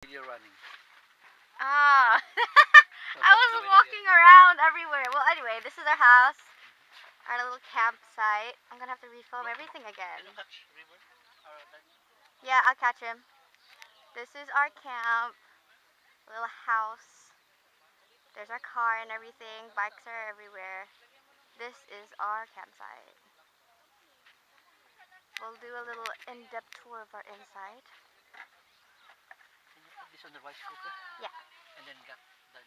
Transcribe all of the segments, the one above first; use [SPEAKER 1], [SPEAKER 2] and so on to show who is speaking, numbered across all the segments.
[SPEAKER 1] Video running.
[SPEAKER 2] Ah,
[SPEAKER 1] So
[SPEAKER 2] I
[SPEAKER 1] that's
[SPEAKER 2] was
[SPEAKER 1] the way to do
[SPEAKER 2] walking
[SPEAKER 1] it.
[SPEAKER 2] around everywhere. Well, anyway, this is our house, our little campsite. I'm gonna have to refilm everything again.
[SPEAKER 1] Can you catch river?
[SPEAKER 2] Yeah, I'll catch him. This is our camp, little house. There's our car and everything. Bikes are everywhere. This is our campsite. We'll do a little in-depth tour of our inside.
[SPEAKER 1] Can you put this on the rice cooker?
[SPEAKER 2] Yeah.
[SPEAKER 1] And then get the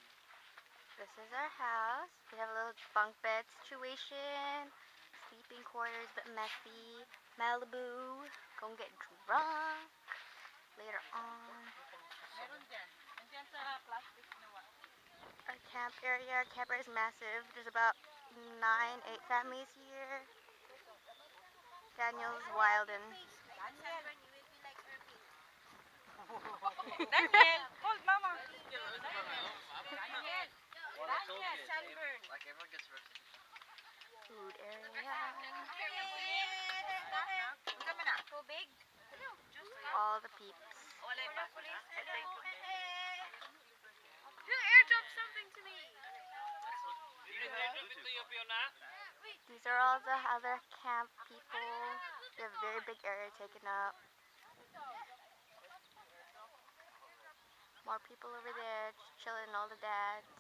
[SPEAKER 2] This is our house. We have a little bunk bed situation. Sleeping quarters, but messy. Malibu. Gonna get drunk later on. Our camp area. Our camp area is massive. There's about 8 families here. Daniel's wildin'.
[SPEAKER 3] Daniel, hold mama. Daniel, sunburn.
[SPEAKER 1] like everyone gets roasted.
[SPEAKER 2] Food area.
[SPEAKER 3] Tubig?
[SPEAKER 2] All the peeps.
[SPEAKER 3] You airdrop something to me.
[SPEAKER 2] These are all the other camp people. We have a very big area taken up. More people over there just chilling, all the dads.